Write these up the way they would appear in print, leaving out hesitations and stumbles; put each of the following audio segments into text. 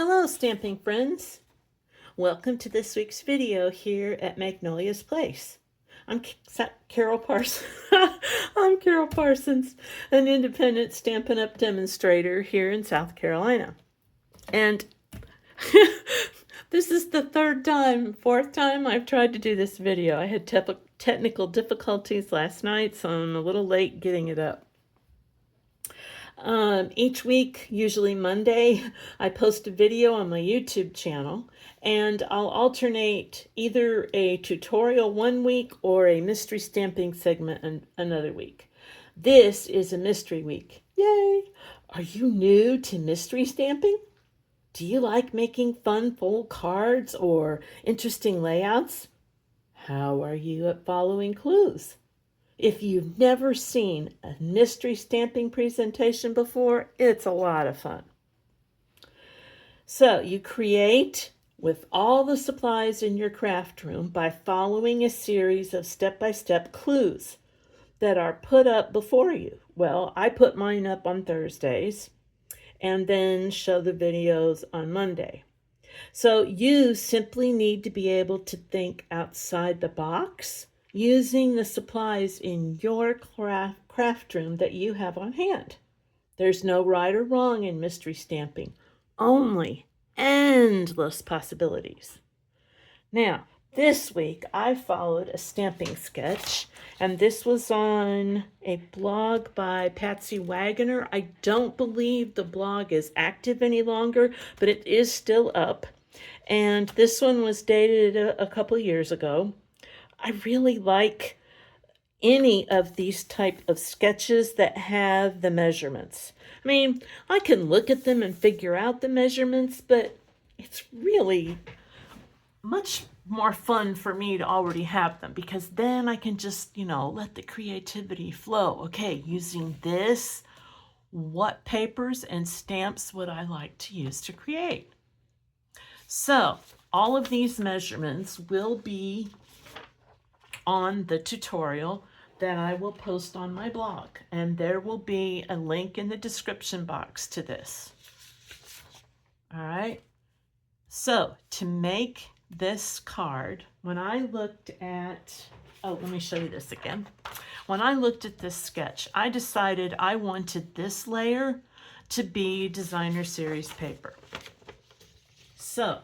Hello, stamping friends. Welcome to this week's video here at Magnolia's Place. I'm Carol Parsons. I'm Carol Parsons, an independent Stampin' Up! Demonstrator here in South Carolina. And this is the fourth time I've tried to do this video. I had technical difficulties last night, so I'm a little late getting it up. Each week, usually Monday, I post a video on my YouTube channel, and I'll alternate either a tutorial one week or a mystery stamping segment another week. This is a mystery week. Yay! Are you new to mystery stamping? Do you like making fun full cards or interesting layouts? How are you at following clues? If you've never seen a mystery stamping presentation before, it's a lot of fun. So you create with all the supplies in your craft room by following a series of step-by-step clues that are put up before you. Well, I put mine up on Thursdays and then show the videos on Monday. So you simply need to be able to think outside the box using the supplies in your craft room that you have on hand. There's no right or wrong in mystery stamping, only endless possibilities. Now, this week I followed a stamping sketch, and this was on a blog by Patsy Wagoner. I don't believe the blog is active any longer, but it is still up. And this one was dated a couple years ago. I really like any of these type of sketches that have the measurements. I mean, I can look at them and figure out the measurements, but it's really much more fun for me to already have them, because then I can just, let the creativity flow. Okay, using this, what papers and stamps would I like to use to create? So all of these measurements will be on the tutorial that I will post on my blog, and there will be a link in the description box to this. All right, so to make this card, when I looked at, let me show you this again. When I looked at this sketch, I decided I wanted this layer to be designer series paper. So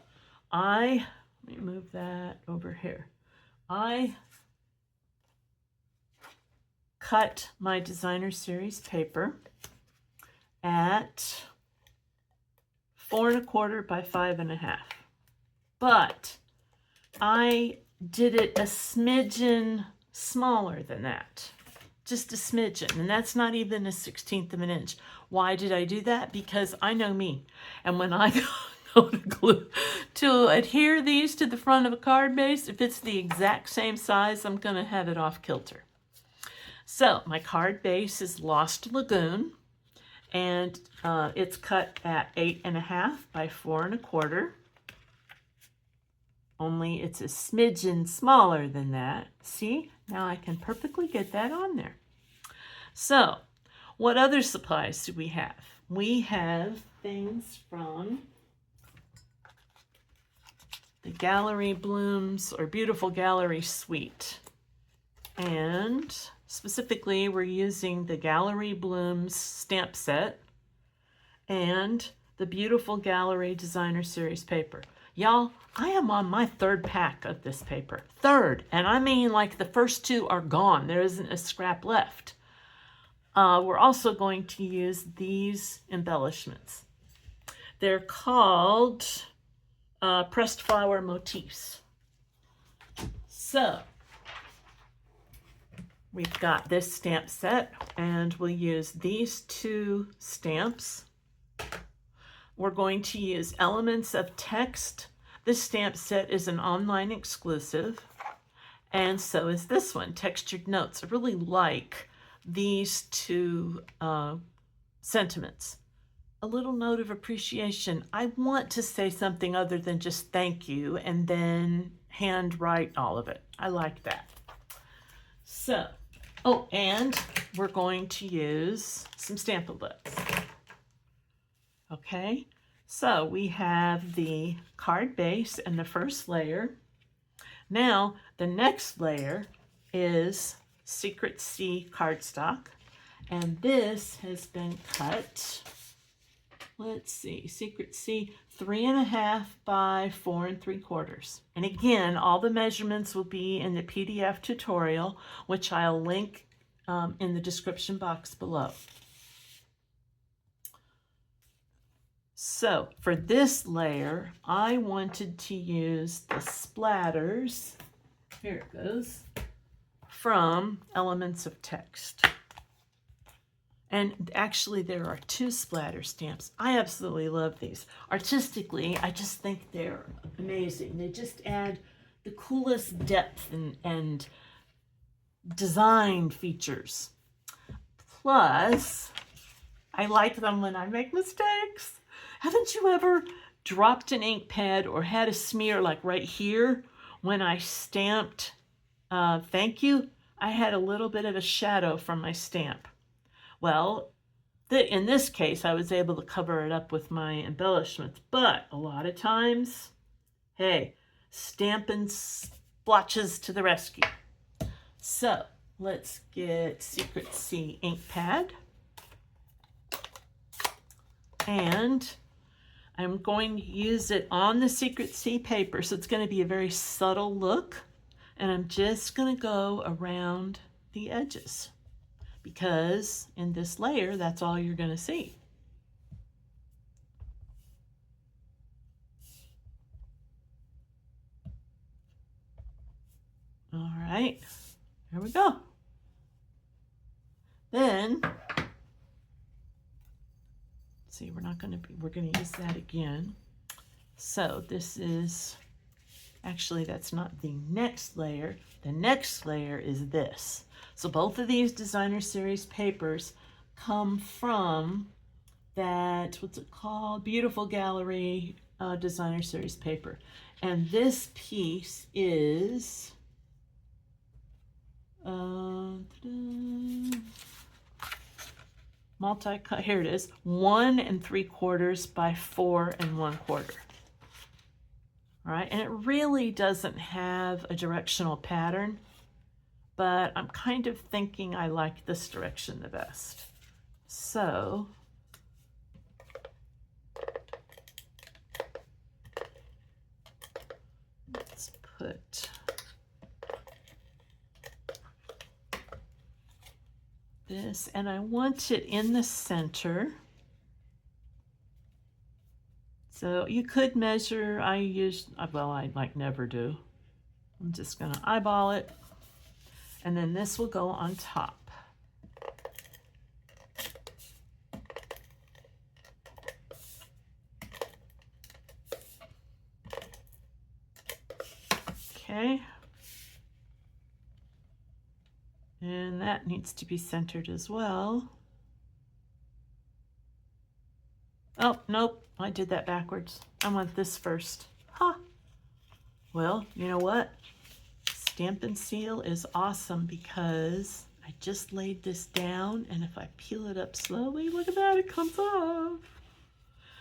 let me move that over here. I cut my designer series paper at 4 1/4 by 5 1/2. But I did it a smidgen smaller than that. Just a smidgen, and that's not even a 1/16 of an inch. Why did I do that? Because I know me. And when I go to glue, to adhere these to the front of a card base, if it's the exact same size, I'm gonna have it off kilter. So my card base is Lost Lagoon, and it's cut at 8 1/2 by 4 1/4. Only it's a smidgen smaller than that. See, now I can perfectly get that on there. So what other supplies do we have? We have things from the Gallery Blooms or Beautiful Gallery Suite. And specifically, we're using the Gallery Blooms stamp set and the Beautiful Gallery Designer Series paper. Y'all, I am on my third pack of this paper. Third, and I mean like the first two are gone. There isn't a scrap left. We're also going to use these embellishments. They're called pressed flower motifs. So we've got this stamp set, and we'll use these two stamps. We're going to use Elements of Text. This stamp set is an online exclusive, and so is this one, Textured Notes. I really like these two sentiments. A little note of appreciation. I want to say something other than just thank you and then hand write all of it. I like that. So, and we're going to use some Stamp-A-Books. Okay, So we have the card base and the first layer. Now the next layer is Secret C cardstock, and this has been cut, let's see, Secret C 3.5 by 4 3/4. And again, all the measurements will be in the PDF tutorial, which I'll link in the description box below. So for this layer, I wanted to use the splatters, here it goes, from Elements of Text. And actually there are 2 splatter stamps. I absolutely love these. Artistically, I just think they're amazing. They just add the coolest depth and design features. Plus, I like them when I make mistakes. Haven't you ever dropped an ink pad or had a smear like right here when I stamped thank you? I had a little bit of a shadow from my stamp. Well, in this case, I was able to cover it up with my embellishments, but a lot of times, hey, Stampin' Splotches to the rescue. So let's get Secret C ink pad. And I'm going to use it on the Secret C paper, so it's going to be a very subtle look. And I'm just going to go around the edges, because in this layer, that's all you're going to see. All right, here we go. Then, see, we're going to use that again. So this is, actually that's not the next layer. The next layer is this. So both of these Designer Series papers come from that, what's it called? Beautiful Gallery Designer Series paper. And this piece is multi-cut, here it is, 1 3/4 by 4 1/4. All right, and it really doesn't have a directional pattern, but I'm kind of thinking I like this direction the best. So let's put this, and I want it in the center. So you could measure, well, I like never do. I'm just gonna eyeball it, and then this will go on top. Okay. And that needs to be centered as well. Oh, nope, I did that backwards. I want this first. Huh. Well, you know what? Stampin' Seal is awesome because I just laid this down, and if I peel it up slowly, look at that, it comes off.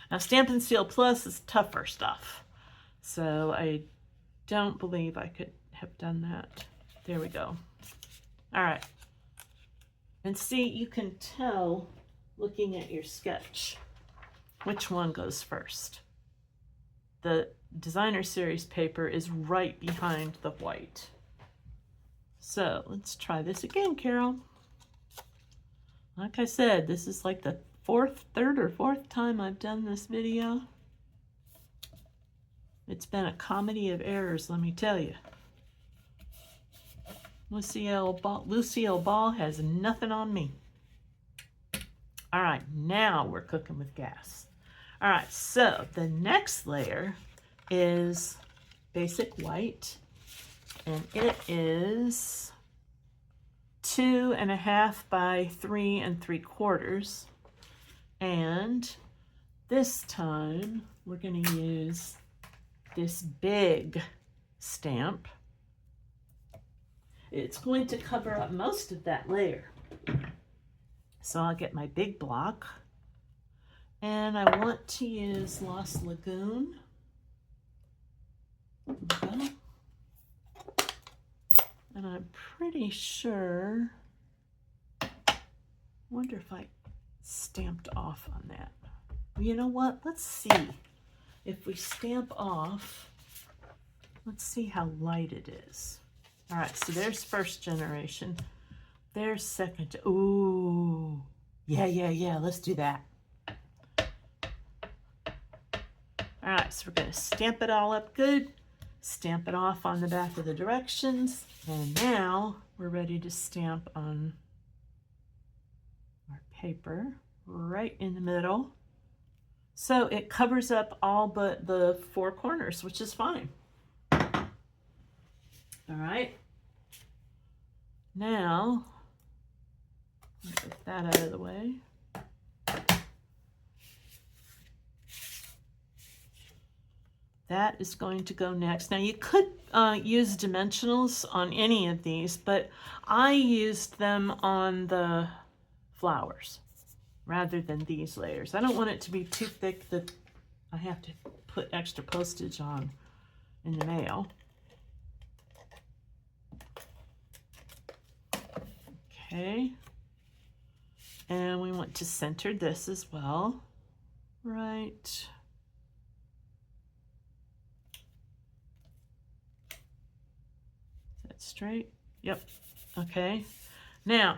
Now, Stampin' Seal Plus is tougher stuff, so I don't believe I could have done that. There we go. All right. And see, you can tell looking at your sketch which one goes first. The Designer Series paper is right behind the white. So let's try this again, Carol. Like I said, this is like the third or fourth time I've done this video. It's been a comedy of errors, let me tell you. Lucille Ball has nothing on me. All right, now we're cooking with gas. All right, so the next layer is basic white, and it is 2.5 by 3 3/4. And this time we're going to use this big stamp. It's going to cover up most of that layer. So I'll get my big block, And I want to use Lost Lagoon. Okay. And I'm pretty sure, wonder if I stamped off on that. You know what? Let's see. If we stamp off, let's see how light it is. All right, so there's first generation. There's second. Ooh, yeah, let's do that. All right, so we're gonna stamp it all up good, stamp it off on the back of the directions, and now we're ready to stamp on our paper right in the middle. So it covers up all but the four corners, which is fine. All right. Now, get that out of the way. That is going to go next. Now you could use dimensionals on any of these, but I used them on the flowers rather than these layers. I don't want it to be too thick that I have to put extra postage on in the mail. Okay. And we want to center this as well. Right. Is that straight? Yep. Okay. Now,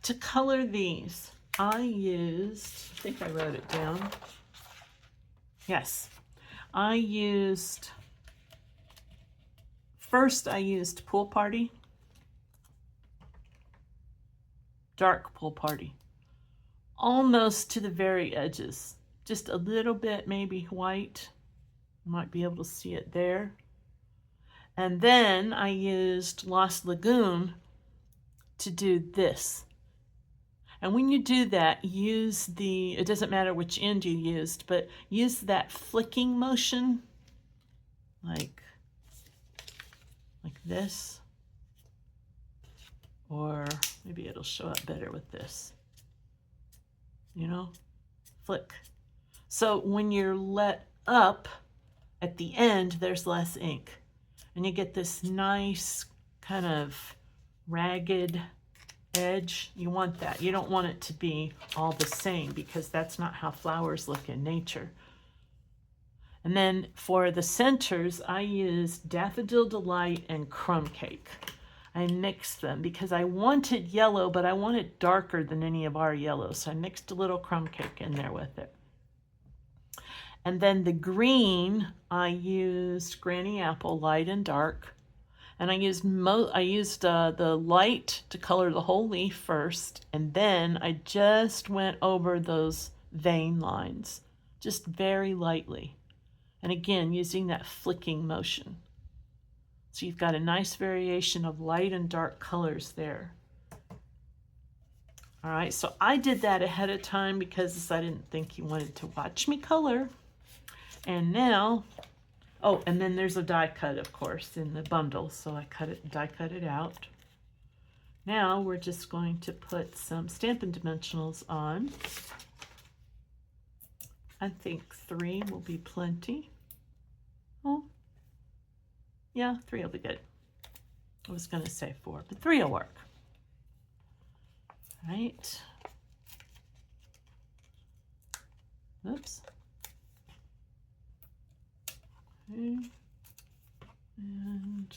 to color these, I think I wrote it down. Yes. First I used Pool Party. Dark Pool Party. Almost to the very edges. Just a little bit maybe white. You might be able to see it there. And then I used Lost Lagoon to do this. And when you do that, it doesn't matter which end you used, but use that flicking motion, like this. Or maybe it'll show up better with this. You know, flick. So when you're let up at the end, there's less ink. And you get this nice kind of ragged edge. You want that. You don't want it to be all the same because that's not how flowers look in nature. And then for the centers, I used Daffodil Delight and Crumb Cake. I mixed them because I wanted yellow, but I wanted darker than any of our yellows. So I mixed a little crumb cake in there with it. And then the green, I used Granny Apple, light and dark. And I used the light to color the whole leaf first. And then I just went over those vein lines, just very lightly. And again, using that flicking motion. So you've got a nice variation of light and dark colors there. All right, so I did that ahead of time because I didn't think you wanted to watch me color. And now, oh, and then there's a die cut, of course, in the bundle. So I die cut it out. Now we're just going to put some Stampin' Dimensionals on. I think 3 will be plenty. Oh, yeah, 3 will be good. I was going to say 4, but 3 will work. All right. Oops. Okay. And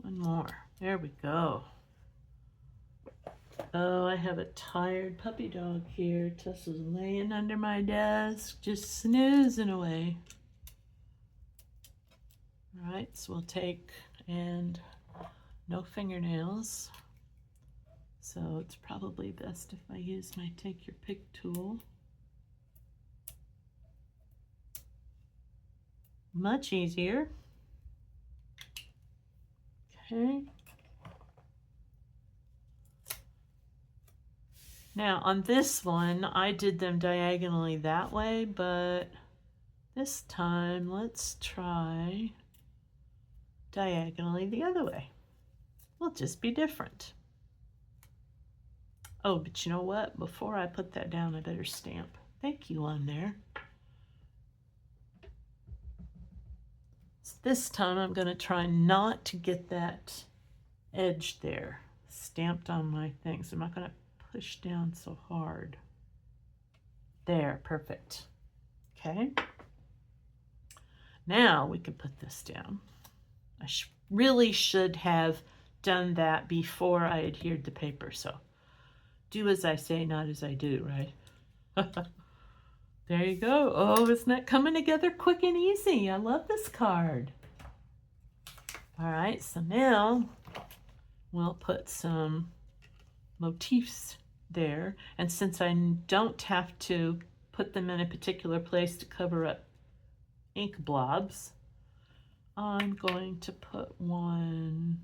one more. There we go. Oh, I have a tired puppy dog here. Tessa's laying under my desk, just snoozing away. All right, so we'll take, and no fingernails. So it's probably best if I use my Take Your Pick tool. Much easier. Okay. Now on this one, I did them diagonally that way, but this time let's try diagonally the other way. We'll just be different. Oh, but you know what? Before I put that down, I better stamp. Thank you on there. So this time I'm going to try not to get that edge there stamped on my things. I'm not going to push down so hard. There, perfect. Okay. Now we can put this down. I really should have done that before I adhered the paper, so do as I say, not as I do, right? There you go. Oh, isn't that coming together quick and easy? I love this card. All right, so now we'll put some motifs there. And since I don't have to put them in a particular place to cover up ink blobs, I'm going to put one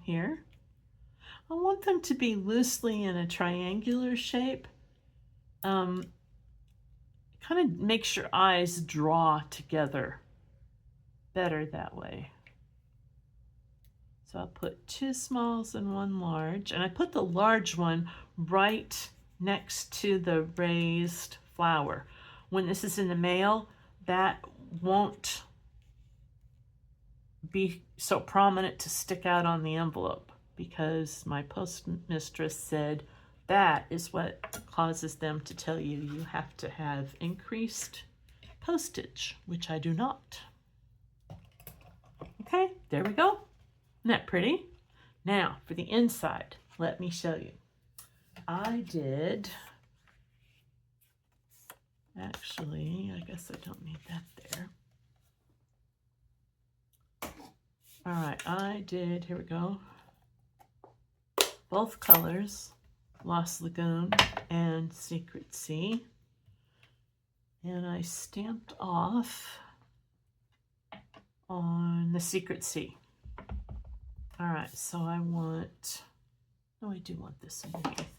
here. I want them to be loosely in a triangular shape. Kind of makes your eyes draw together better that way. So I'll put 2 smalls and 1 large, and I put the large one right next to the raised flower. When this is in the mail, that won't be so prominent to stick out on the envelope, because my postmistress said that is what causes them to tell you you have to have increased postage, which I do not. Okay, there we go. Isn't that pretty? Now for the inside, let me show you. I did, actually, I guess I don't need that there. All right, I did, here we go, both colors, Lost Lagoon and Secret Sea. And I stamped off on the Secret Sea. All right, so I want, oh, I do want this underneath.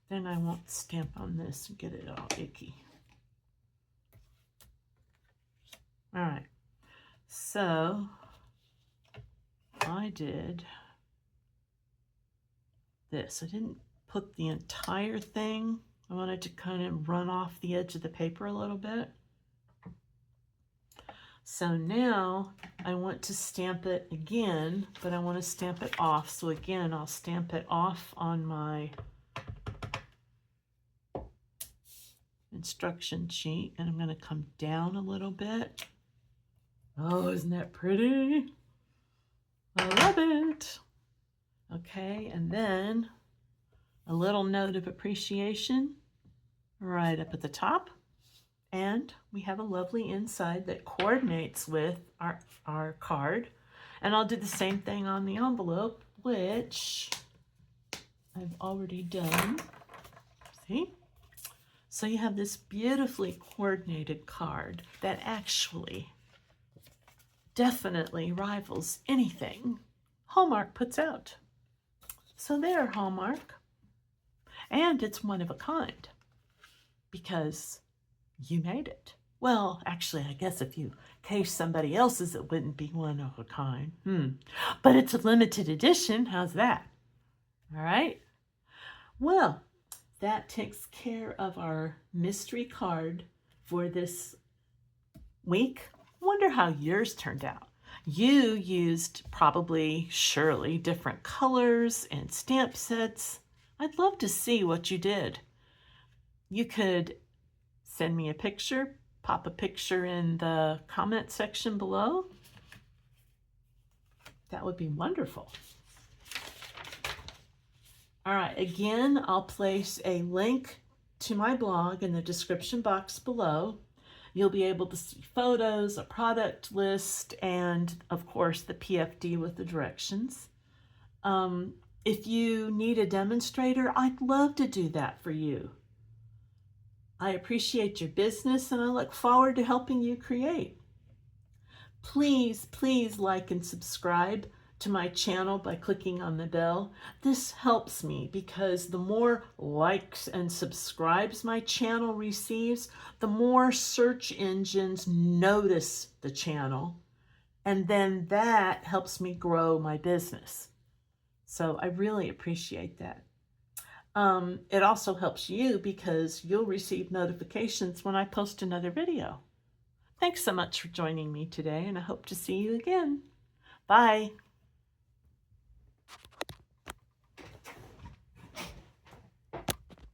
Then I won't stamp on this and get it all icky. All right, so I did this. I didn't put the entire thing. I wanted to kind of run off the edge of the paper a little bit. So now I want to stamp it again, but I want to stamp it off. So again, I'll stamp it off on my instruction sheet, and I'm going to come down a little bit. Oh, isn't that pretty? I love it. Okay, and then a little note of appreciation right up at the top. And we have a lovely inside that coordinates with our card. And I'll do the same thing on the envelope, which I've already done. See? So you have this beautifully coordinated card that actually definitely rivals anything Hallmark puts out. So there, Hallmark. And it's one of a kind because you made it. Well, actually, I guess if you case somebody else's, it wouldn't be one of a kind. But it's a limited edition. How's that? All right. Well, that takes care of our mystery card for this week. Wonder how yours turned out. You used probably, surely, different colors and stamp sets. I'd love to see what you did. You could send me a picture, pop a picture in the comment section below. That would be wonderful. All right, again, I'll place a link to my blog in the description box below. You'll be able to see photos, a product list, and of course the PFD with the directions. If you need a demonstrator, I'd love to do that for you. I appreciate your business and I look forward to helping you create. Please, please like and subscribe to my channel by clicking on the bell. This helps me because the more likes and subscribes my channel receives, the more search engines notice the channel, and then that helps me grow my business. So I really appreciate that. It also helps you because you'll receive notifications when I post another video. Thanks so much for joining me today, and I hope to see you again. Bye.